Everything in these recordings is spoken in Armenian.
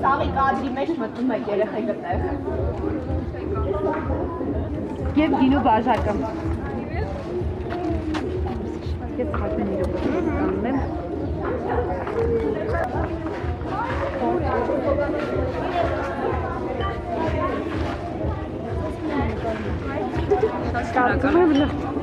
Սաղի կադրի մեջ մտնում եք երեխեք այդտեղ։ Եվ գինու բաժակը։ Ես խաղն իրոք կանում եմ։ Շնորհակալ եմ։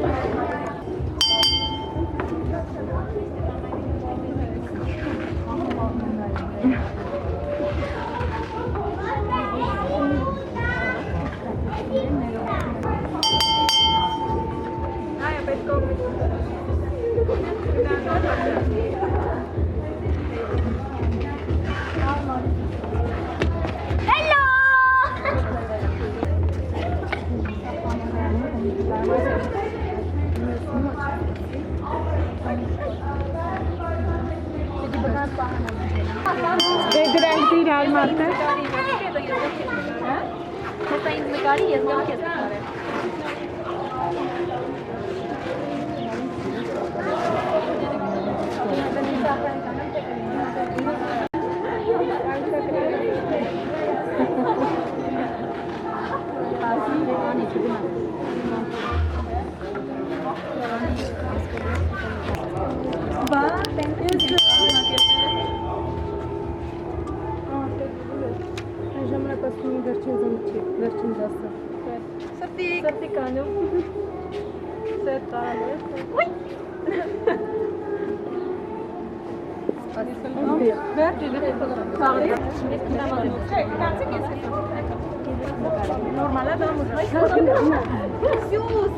Normal է դա մուտք։ Սյուս։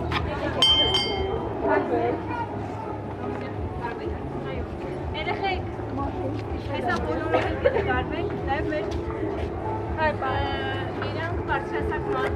Երեխեք, հեսա բոլորը կդարվենք, նաև մեր իրանք բարձրացակման։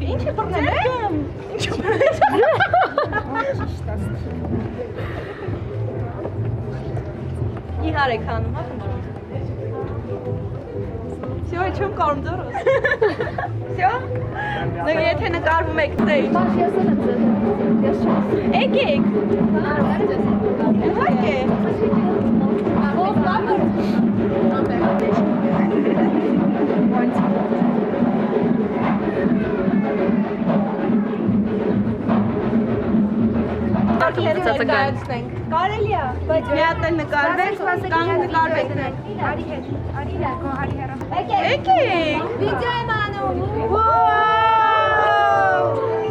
Ինչ է բռնել եմ։ Ինչ է բռնել։ Իհար եք անում, հա։ Всё, չեմ կարում դուրս։ Всё։ Դե եթե նկարվում եք, դե։ Բաց ես եմ ձեզ։ Ես չեմ։ Եկեք։ Իհարկե։ Ո՞վ կամեր։ Կարելի է, բայց մի հատ էլ նկարվենք, կանգ նկարվենք։ Արի հետ, արի հեռա։ Եկեք։ Վիդեո եմ անում։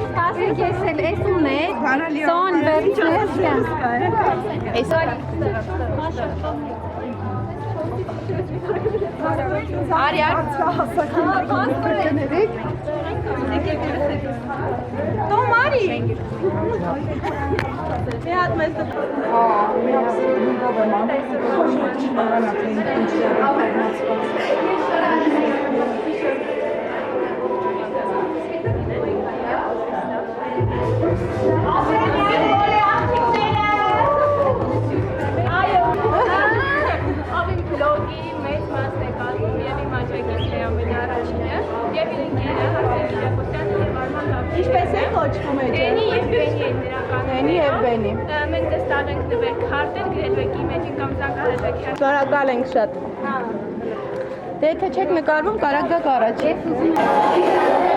Սպասեք, ես էլ էս ունեք։ Սոն վերջնես կամ։ Էս արի։ Արի, Tom Ari. Մի հատ մեզ Ինչպես է կոչվում է ջը։ Էնի եւ Բենի են դրական։ Էնի եւ Բենի։ Մենք դες տալ ենք նվեր քարտեր գրելու եք իմեջին կամ զանգահարել եք։ Շնորհակալ ենք շատ։ Հա։ Դե եթե չեք նկարվում, կարա գաք առաջ։ Ես ուզում եմ։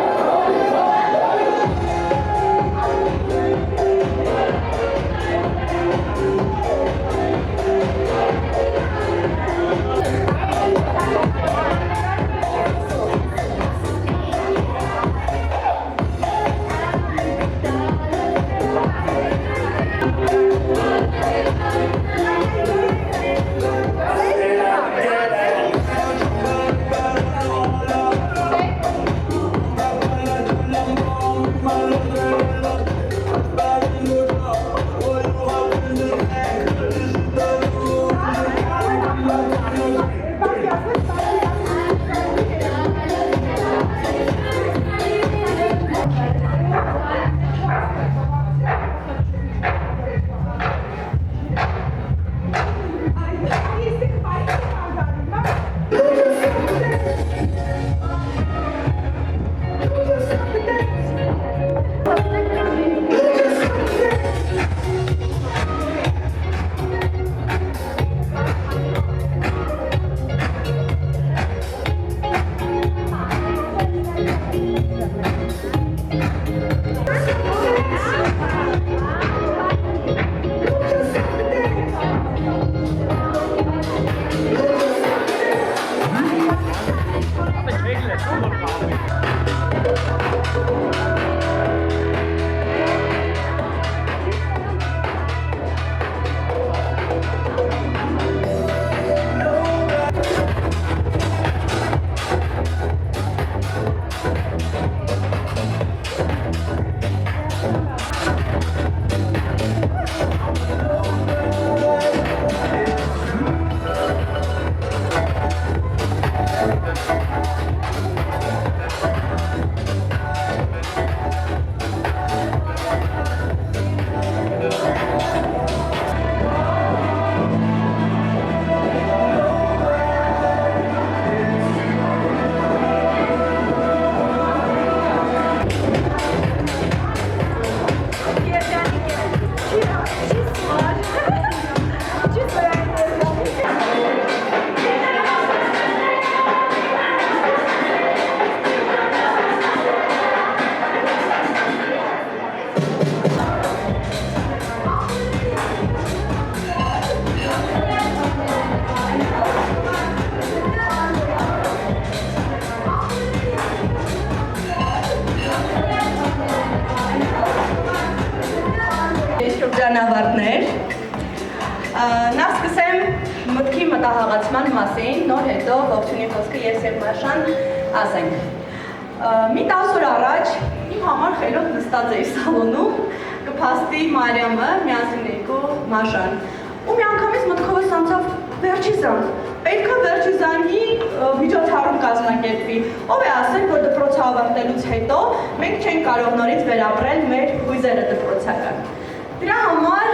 խաղացման մասին, նոր հետո ողջունի խոսքը ես եւ Մաշան ասենք։ Մի 10 օր առաջ իմ համար խելոք նստած էի սալոնում, կփաստի Մարիամը, միասին երկու Մաշան։ Ու մի անգամից մտքովս անցավ վերջի զանգ։ Պետք է վերջի զանգի միջոցառում կազմակերպվի։ Ով է ասել, որ դպրոցը ավարտելուց հետո մենք չենք կարող նորից վերապրել մեր հույզերը դպրոցական։ Դրա համար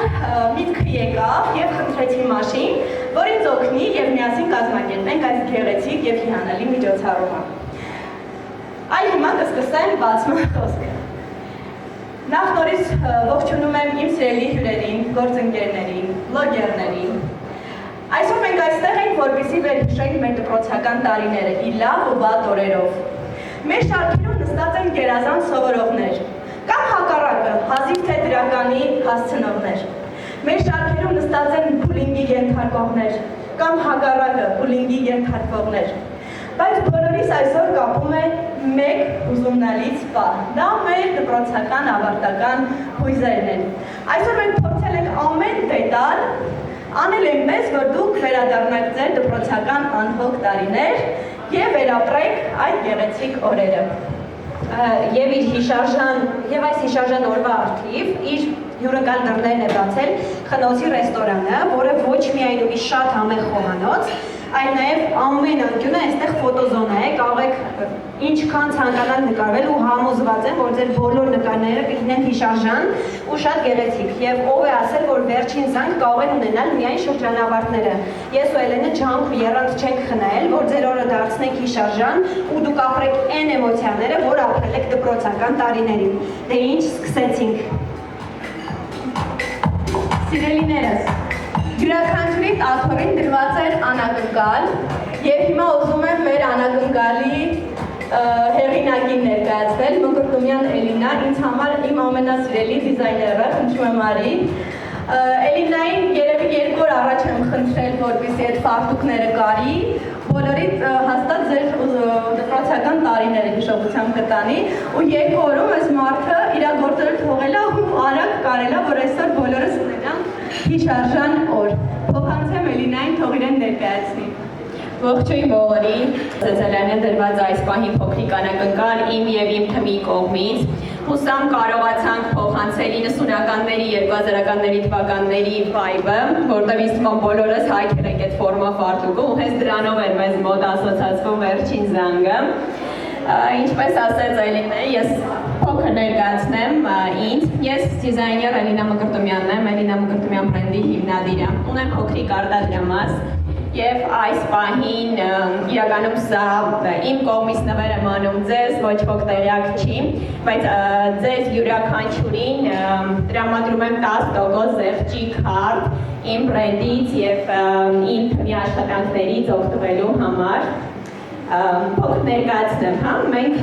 միտքը եկավ եւ խնդրեցի Մաշին, որ ինձ օգնի եւ միասին կազմակերպենք այս գեղեցիկ եւ հիանալի միջոցառումը։ Այ հիմա կսկսեմ բացման խոսքը։ Նախ նորից ողջունում եմ իմ սիրելի հյուրերին, գործընկերներին, բլոգերներին։ Այսօր մենք այստեղ ենք, որպեսզի վերհիշենք մեր դպրոցական տարիները իր լավ ու վատ օրերով։ Մեր շարքերում նստած են գերազանց սովորողներ, կամ հակառակը, հազիվ թե դրականի հասցնողներ։ Մեր շարքերում նստած են բուլինգի ենթարկողներ, կամ հակառակը, բուլինգի ենթարկվողներ։ Բայց բոլորիս այսօր կապում է մեկ հուզումնալից պահ, դա մեր դպրոցական ավարտական հույզերն են։ Այսօր մենք փորձել ենք ամեն դետալ անել այնպես, որ դուք վերադառնաք ձեր դպրոցական անհոգ տարիներ եւ վերապրեք այդ գեղեցիկ օրերը։ Եվ իր հիշարժան, եւ այս հիշարժան օրվա արդիվ իր հյուրընկալ դռներն է բացել խնոցի ռեստորանը, որը ոչ միայն ունի շատ համեղ խոհանոց, այլ նաև ամեն անկյունը այստեղ ֆոտոզոնա է, կարող եք ինչքան ցանկանալ նկարվել ու համոզված եմ, որ ձեր բոլոր նկարները կլինեն հիշարժան ու շատ գեղեցիկ։ Եվ ով է ասել, որ վերջին զանգ կարող են ունենալ միայն շրջանավարտները։ Ես ու Էլենը ջանք ու եռանդ չենք խնայել, որ ձեր օրը դարձնենք հիշարժան ու դուք ապրեք այն էմոցիաները, որ ապրել եք դպրոցական տարիներին։ Դե ինչ սկսեցինք։ Սիրելիներս, յուրաքանչյուրի աթոռին դրված էր անակնկալ եւ հիմա ուզում եմ մեր անակնկալի հեղինակին ներկայացնել Մկրտումյան Էլինա, ինձ համար իմ ամենասիրելի դիզայները, խնդրում եմ արի։ Էլինային երևի 2 օր առաջ եմ խնդրել, որպեսզի այդ ֆարտուկները կարի, բոլորիդ հաստատ ձեր դպրոցական տարիները հիշողությամբ կտանի ու 2 օրում այս մարդը իր գործերը թողել է ու արագ կարել է, որ այսօր բոլորս ունենանք հիշարժան օր։ Փոխանցեմ Էլինային, թող իրեն ներկայացնի։ Ողջույն բոլորին, ծեծելան է դրված այս պահին փոքրիկ անակնկալ իմ եւ իմ թմի կողմից։ Հուսամ կարողացանք փոխանցել 90-ականների, 2000-ականների թվականների վայբը, որտեղ իսկոն բոլորս հայքեր ենք այդ ֆորմա ֆարտուկը ու հենց դրանով էր մեզ մոտ ասոցացվում վերջին զանգը։ Ինչպես ասեց Էլինը, ես փոքր ներկայացնեմ ինձ։ Ես դիզայներ Էլինա Մկրտումյանն եմ, Էլինա Մկրտումյան բրենդի հիմնադիրը։ Ունեմ փոքրիկ արտադրամաս եւ այս պահին իրականում սա իմ կողմից նվեր եմ անում ձեզ, ոչ ոք տեղյակ չի, բայց ձեզ յուրաքանչյուրին տրամադրում եմ 10% զեղչի քարտ իմ բրենդից եւ իմ թմի աշխատանքներից օգտվելու համար։ Փոքր ներկայացնեմ, հա, մենք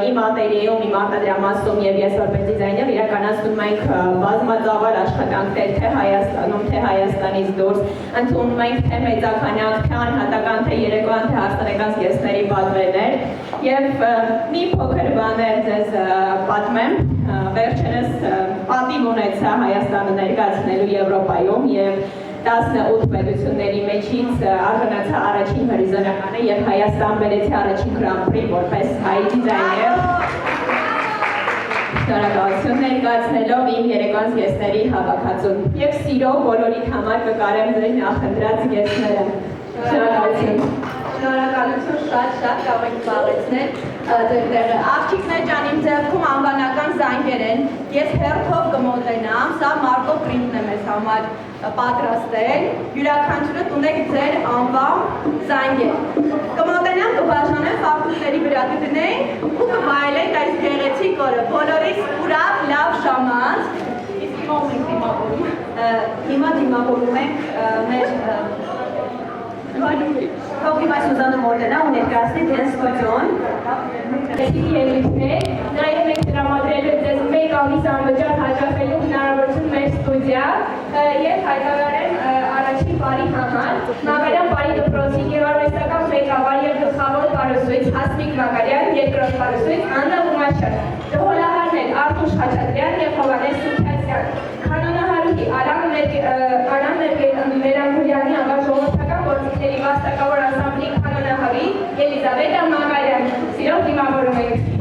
իմ ատելիեում, իմ արտադրամասում եւ ես որպես դիզայներ իրականացնում ենք բազմածավալ աշխատանքներ թե Հայաստանում, թե Հայաստանից դուրս, ընդունում ենք թե մեծականակ, թե անհատական, թե երեկոյան, թե հարսանեկան զգեստների պատվերներ եւ մի փոքր բաներ ձեզ պատմեմ, վերջերս պատիվ ունեցա Հայաստանը ներկայացնելու Եվրոպայում եւ 18 պետությունների մեջից արժանացա առաջին հորիզոնականը եւ Հայաստան բերեցի առաջին Grand Prix որպես հայ դիզայներ։ Շնորհակալություն ներկայացնելով իմ երեկոյան զգեստների հավաքածուն եւ սիրով բոլորիդ համար կկարեմ ձեր նախընտրած զգեստները։ Շնորհակալություն։ Շնորհակալություն, շատ կարող եք զբաղեցնել ձեր տեղը։ Աղջիկներ ջան, իմ ձեռքում անվանական զանգեր են։ Ես հերթով կմոտենամ, սա Մարկո պրինտն է մեզ համար պատրաստել, յուրաքանչյուրը ունեք ձեր անվան զանգեր։ Կմոտենամ, կբաժանեմ, ֆարտուկների վրա կդնենք ու կվայելենք այս գեղեցիկ օրը։ Բոլորիս ուրախ, լավ ժամանց։ Իսկ հիմա ում ենք դիմավորում։ Հիմա դիմավորում ենք մեր Թող հիմա Սուզանը մոտենա ու ներկայացնի դեն ստուդիոն։ Ելույթներ, նաև մենք տրամադրել ենք ձեզ 1 ամիս անվճար հաճախելու հնարավորություն մեր ստուդիա եւ հայտարարեմ առաջին բարի համար Մակարյան բարի դպրոցի գեղարվեստական ղեկավար եւ գլխավոր պարուսույց Հասմիկ Մակարյան, երկրորդ պարուսույց Աննա Ղումաշյան, դհոլահարներ Արտուշ Խաչատրյան եւ Հովհաննես Սուքասյան, կանոնահարուհի Արամ Մերանգուլյանի անվան ժողովրդական գործիքների երգիչների վաստակավոր անսամբլի կանոնահավի Ելիզավետա Մակարյան։ Սիրով դիմավորում եք։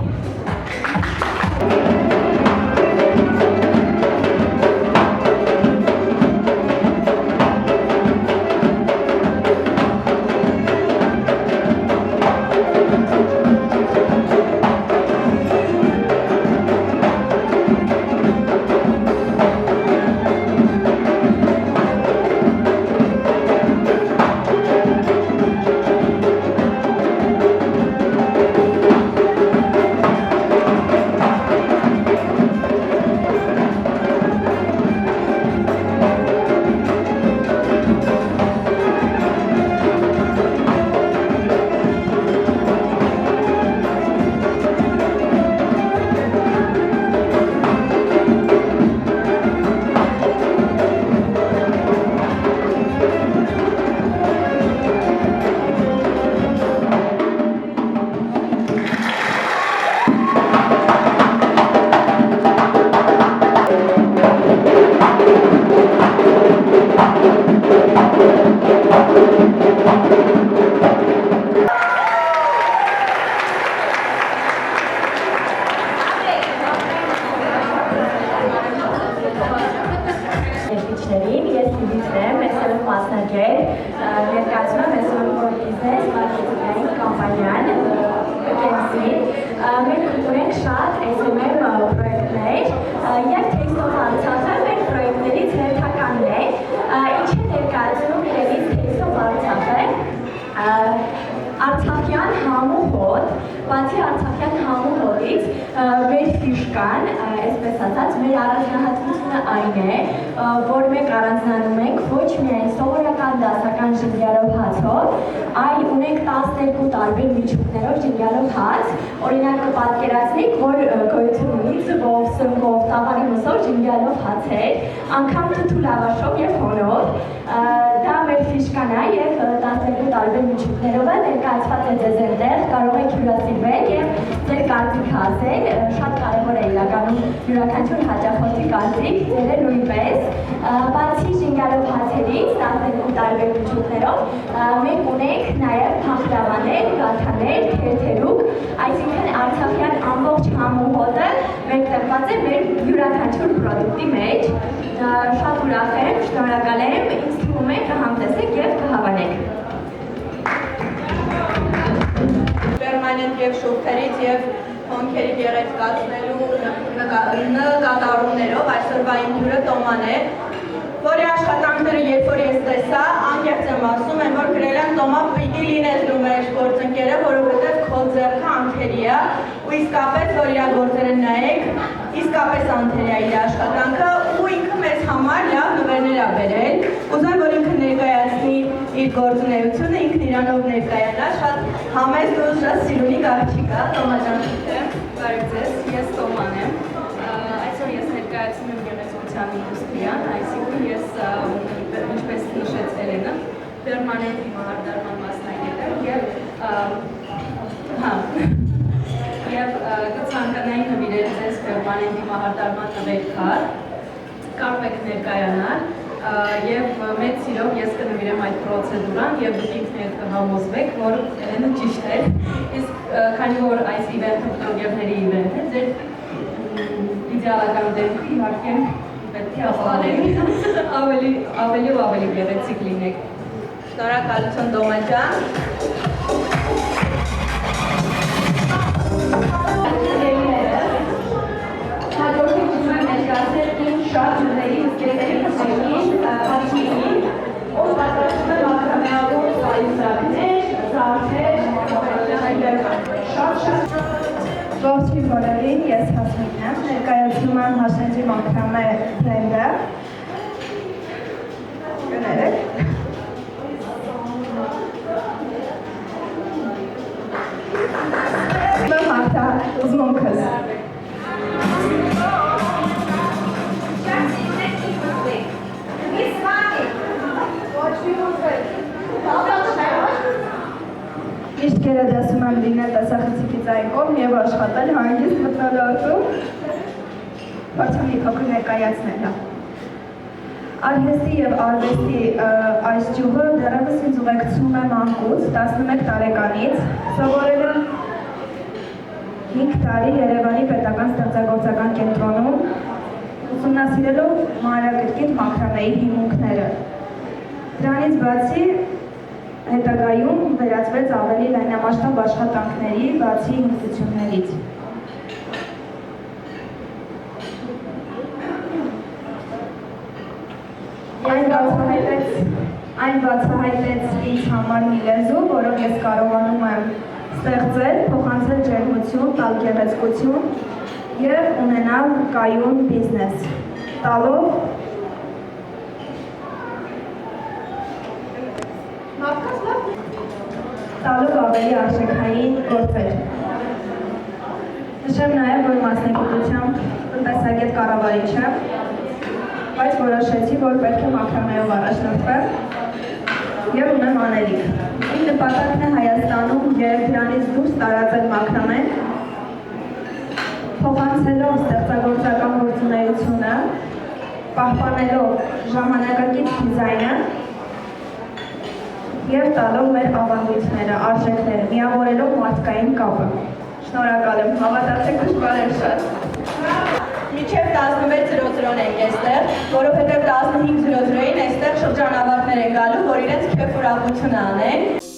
Արցախյան համու հոտ, բացի Արցախյան համու հոտից, մեր ֆիշկան, այսպես ասած, մեր առանձնահատկությունը այն է, որ մենք առանձնանում ենք ոչ միայն սովորական դասական ժենգյալով հացով, այլ ունենք 12 տարբեր միջուկներով ժենգյալով հաց, օրինակ կպատկերացնենք, որ գոյություն ունի ձվով, սնկով, տաղարի մսով ժենգյալով հացեր, անգամ թթու լավաշով և հոնով, դա մեր ֆիշկան է և 12 տարբեր միջուկներով է ներկայացված է ձեզ այնտեղ, կարող եք հյուրասիրվել և ձեր կարծիքը ասել, շատ կարևոր է իրականում յուրաքանչյուր հաճախորդի կարծիք, ձերը նույնպես, բացի ժենգյալով հացերից 12 տարբեր միջուկներով, մենք ունենք նաև փախլավաներ, գաթաներ, թերթերուկ, այսինքն արցախյան ամբողջ համու հոտը մեկնված է մեր յուրաքանչյուր պրոդուկտի մեջ, շատ ուրախ եմ, շնորհակալ եմ, ինձ թվում է կհամտեսեք և կհավանեք։ Պերմանենտ և շուրթերից և հոնքերի գեղեցկացնելու նկատառումներով այսօրվա իմ հյուրը Տոման է, որի աշխատանքները երբ որ ես տեսա, անկեղծ եմ ասում եմ, որ գրել եմ Տոմա պիտի լինելու մեր գործընկերը, որովհետև քո ձեռքը անթերի է, ու իսկապես որ իր գործերը նայեք, իսկապես անթերի է իր աշխատանքը, ու ինքը մեզ համար լավ նվերներ է բերել, ուզեմ որ ինքը ներկայացնի իր գործունեությունը, ինքն իրանով ներկայանա, շատ համեստ ու շատ սիրունի աղջիկ է, Տոմա ջան, բարև ձեզ, ես Տոման եմ, այսօր ես ներկայացնում եմ գեղեցկության ինդուստրիան, այսինքն ես ինչպես նշեց Էլենը, պերմանենտ հիմնարդարման մասնագետ եմ և կցանկանայի նվիրել ձեզ պերմանենտ հիմնարդարման նվերքար, կարող եք ներկայանալ և մեծ սիրով ես կնվիրեմ այդ պրոցեդուրան և դուք ինքներդ կհամոզվեք, որ Էլենը ճիշտ է, իսկ քանի որ այս իվենթը պրոգերների իվենթ է, ձեր իդեալական դեպքը իհարկե պետք է ավելի ու ավելի գեղեցիկ լինեք։ Շնորհակալություն Տոմա ջան։ Հաջորդի ուզում եմ ներկայացնել իմ շատ ջրների ուսկերների փոխարին պատմին, ով պատրաստում է մակրամեալով սայուսակներ, զարդեր, շատ ողջույն բոլորին, ես Հասմիկն եմ, ներկայացնում եմ Հասենջի մակրամե բրենդը, կներեք, Marta, uzmankız. Միշտ գերադասում եմ լինել տեսախցիկից այն կողմ և աշխատել հանգիստ մթնոլորտում, փորձում մի փոքր ներկայացնելը։ Արհեստի եւ արվեստի այս ճյուղը դեռևս ինձ ուղեկցում է մանկուց 11 տարեկանից, սովորել եմ 5 տարի Երևանի պետական ստեղծագործական կենտրոնում, ուսումնասիրելով մանրակրկիտ մաքրամեի հիմունքները։ Դրանից բացի հետագայում վերածվեց ավելի լայնամասշտաբ աշխատանքների, բացի ինստիտուցիաներից։ Այն բացահայտեց ինձ համար մի լեզու, որով ես կարողանում եմ ստեղծել, փոխանցել ջերմություն, տալ գեղեցկություն եւ ունենալ կայուն բիզնես, տալով ավելի արժեքային գործեր։ Նշեմ նաեւ, որ մասնագիտությամբ տնտեսագետ կառավարիչ եմ, բայց որոշեցի, որ պետք է մաքրամեով առաջնորդվեմ եւ ունեմ անելիք։ Իմ նպատակն է Հայաստանում եւ դրանից դուրս տարածել մաքրամեն, փոխանցելով ստեղծագործական գործունեությունը, պահպանելով ժամանակակից դիզայնը եւ տալով մեր ավանդույթները, արժեքները, միավորելով մարդկային կապը։ Շնորհակալ եմ, հավատացեք դժվար է շատ։ Մինչև 16:00 ենք այստեղ, որովհետև 15:00-ին այստեղ շրջանավարտներ են գալու, որ իրենց քեֆ ուրախությունը անեն։